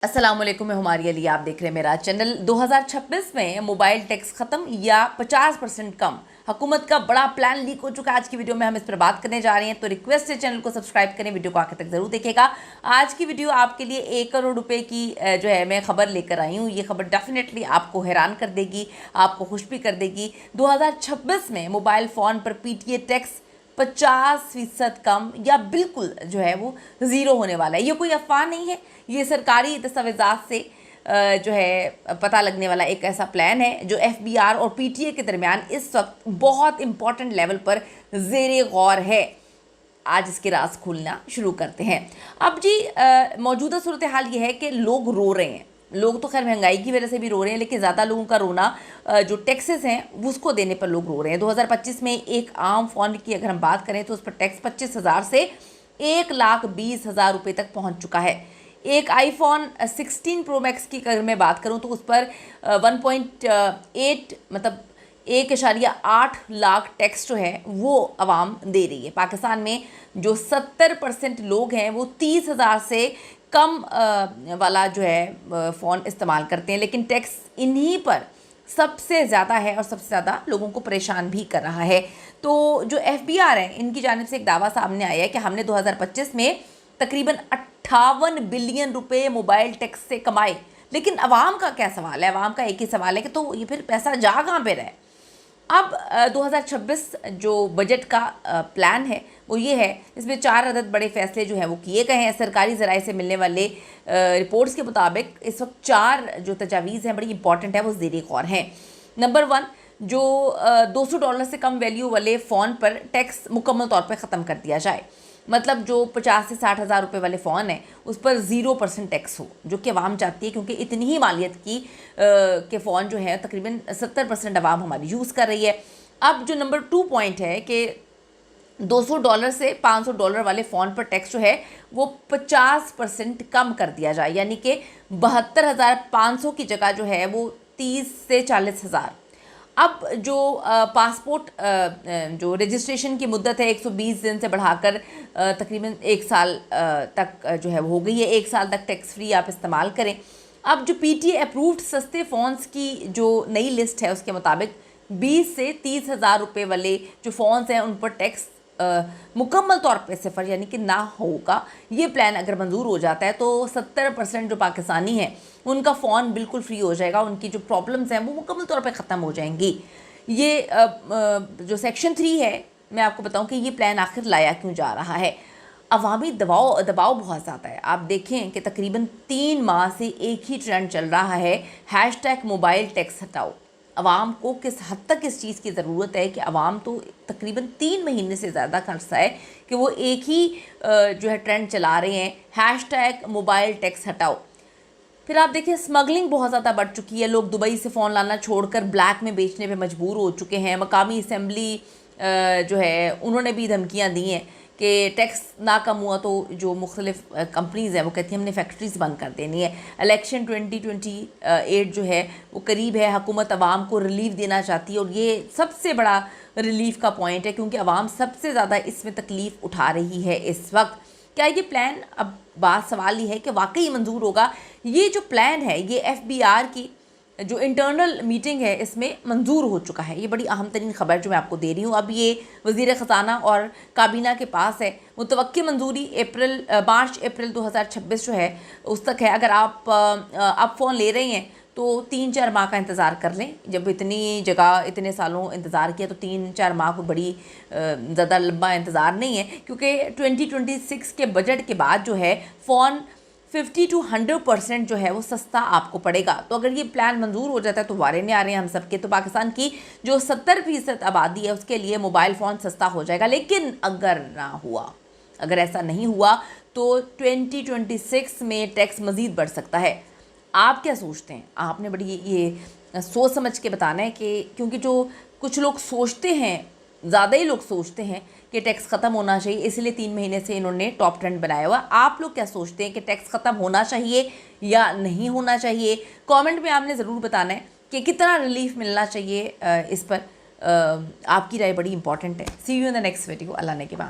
अस्सलामुअलैकुम, मैं हुमारी अली। आप देख रहे हैं मेरा चैनल। 2026 में मोबाइल टैक्स ख़त्म या 50% कम, हुकूमत का बड़ा प्लान लीक हो चुका है। आज की वीडियो में हम इस पर बात करने जा रहे हैं, तो रिक्वेस्ट है चैनल को सब्सक्राइब करें, वीडियो को आखिर तक जरूर देखिएगा। आज की वीडियो आपके लिए 1 करोड़ रुपए की जो है मैं खबर लेकर आई हूँ। ये खबर डेफिनेटली आपको हैरान कर देगी, आपको खुश भी कर देगी। 2026 में मोबाइल फ़ोन पर PTA टैक्स 50% कम या बिल्कुल जो है वो ज़ीरो होने वाला है। ये कोई अफवाह नहीं है, ये सरकारी दस्तावेज़ात से जो है पता लगने वाला एक ऐसा प्लान है जो FBR और PTA के दरमियान इस वक्त बहुत इंपॉर्टेंट लेवल पर ज़ेरे गौर है। आज इसके राज खोलना शुरू करते हैं। अब जी मौजूदा सूरत हाल ये है कि लोग रो रहे हैं। लोग तो खैर महंगाई की वजह से भी रो रहे हैं, लेकिन ज़्यादा लोगों का रोना जो टैक्सेस हैं उसको देने पर लोग रो रहे हैं। 2025 में एक आम फ़ोन की अगर हम बात करें तो उस पर टैक्स 25,000 से 1,20,000 रुपये तक पहुंच चुका है। एक आईफोन 16 प्रो मैक्स की अगर मैं बात करूं तो उस पर 1.8 मतलब 1.8 लाख टैक्स जो है वो आवाम दे रही है। पाकिस्तान में जो 70% लोग हैं वो 30,000 से कम वाला जो है फ़ोन इस्तेमाल करते हैं, लेकिन टैक्स इन्हीं पर सबसे ज़्यादा है और सबसे ज़्यादा लोगों को परेशान भी कर रहा है। तो जो FBR है, इनकी जानिब से एक दावा सामने आया है कि हमने 2025 में तकरीबन 58 बिलियन रुपए मोबाइल टैक्स से कमाए। लेकिन अवाम का क्या सवाल है? अवाम का एक ही सवाल है कि तो ये फिर पैसा जा कहाँ पे रहा है? अब 2026 जो बजट का प्लान है वो ये है, इसमें 4 अदद बड़े फैसले जो हैं वो किए गए हैं। सरकारी ज़राए से मिलने वाले रिपोर्ट्स के मुताबिक इस वक्त 4 जो तजावीज़ हैं बड़ी इंपॉर्टेंट है, वो ज़ेरे गौर हैं। नंबर 1, जो $200 से कम वैल्यू वाले फ़ोन पर टैक्स मुकम्मल तौर पर ख़त्म कर दिया जाए। मतलब जो 50 से 60 हज़ार रुपये वाले फ़ोन है उस पर 0% टैक्स हो, जो कि आवाम चाहती है, क्योंकि इतनी ही मालियत की के फ़ोन जो है तकरीबन 70% आवाम हमारी यूज़ कर रही है। अब जो नंबर 2 पॉइंट है कि $200 से $500 वाले फ़ोन पर टैक्स जो है वो 50% कम कर दिया जाए, यानी कि 72,500 की जगह जो है वो 30 से 40,000। अब जो पासपोर्ट जो रजिस्ट्रेशन की मुद्दत है 120 दिन से बढ़ाकर तकरीबन 1 साल तक जो है वो हो गई है। 1 साल तक टैक्स फ्री आप इस्तेमाल करें। अब जो PTA अप्रूव्ड सस्ते फ़ोन्स की जो नई लिस्ट है उसके मुताबिक 20 से 30,000 रुपये वाले जो फ़ोन्स हैं उन पर टैक्स मुकम्मल तौर पे सिफर यानी कि ना होगा। ये प्लान अगर मंजूर हो जाता है तो 70% जो पाकिस्तानी हैं उनका फ़ोन बिल्कुल फ्री हो जाएगा, उनकी जो प्रॉब्लम्स हैं वो मुकम्मल तौर पे ख़त्म हो जाएंगी। ये जो सेक्शन 3 है, मैं आपको बताऊं कि ये प्लान आखिर लाया क्यों जा रहा है। अवामी दबाव बहुत ज़्यादा है। आप देखें कि तकरीबन 3 माह से एक ही ट्रेंड चल रहा है, हैशटैग मोबाइल टैक्स हटाओ। अवाम को किस हद तक इस चीज़ की ज़रूरत है कि अवाम तो तकरीबन 3 महीने से ज़्यादा खर्चा है कि वो एक ही जो है ट्रेंड चला रहे हैं, हैशटैग मोबाइल टैक्स हटाओ। फिर आप देखिए स्मगलिंग बहुत ज़्यादा बढ़ चुकी है। लोग दुबई से फ़ोन लाना छोड़कर ब्लैक में बेचने पे मजबूर हो चुके हैं। मकामी असम्बली जो है उन्होंने भी धमकियाँ दी हैं कि टैक्स ना कम हुआ तो जो मुख्तलिफ कंपनीज़ हैं वो कहती हैं हमने फैक्ट्रीज़ बंद कर देनी है। इलेक्शन 2028 जो है वो करीब है, हुकूमत आवाम को रिलीफ देना चाहती है और ये सबसे बड़ा रिलीफ का पॉइंट है, क्योंकि आवाम सबसे ज़्यादा इसमें तकलीफ़ उठा रही है इस वक्त। क्या ये प्लान, अब बात सवाल ये है कि वाकई मंजूर होगा? ये जो प्लान है ये FBR की जो इंटरनल मीटिंग है इसमें मंजूर हो चुका है। ये बड़ी अहम तरीन खबर जो मैं आपको दे रही हूँ। अब ये वज़ीर ख़जाना और काबीना के पास है। मुतवक्की मंजूरी मार्च अप्रैल 2026 जो है उस तक है। अगर आप फ़ोन ले रहे हैं तो 3-4 माह का इंतज़ार कर लें। जब इतनी जगह इतने सालों इंतज़ार किया तो 3-4 माह को बड़ी ज़्यादा लंबा इंतज़ार नहीं है, क्योंकि 2026 के बजट के बाद जो है फ़ोन 50 to 100% जो है वो सस्ता आपको पड़ेगा। तो अगर ये प्लान मंजूर हो जाता है तो वारे नहीं आ रहे हैं हम सबके। तो पाकिस्तान की जो 70% आबादी है उसके लिए मोबाइल फ़ोन सस्ता हो जाएगा। लेकिन अगर ना हुआ, अगर ऐसा नहीं हुआ तो 2026 में टैक्स मज़ीद बढ़ सकता है। आप क्या सोचते हैं? आपने बड़ी ये सोच समझ के बताना है कि क्योंकि जो कुछ लोग सोचते हैं, ज़्यादा ही लोग सोचते हैं कि टैक्स ख़त्म होना चाहिए, इसलिए 3 महीने से इन्होंने टॉप ट्रेंड बनाया हुआ। आप लोग क्या सोचते हैं कि टैक्स ख़त्म होना चाहिए या नहीं होना चाहिए? कमेंट में आपने ज़रूर बताना है कि कितना रिलीफ मिलना चाहिए इस पर। आपकी राय बड़ी इंपॉर्टेंट है। See you in the next video. अल्लाह ने के बाद।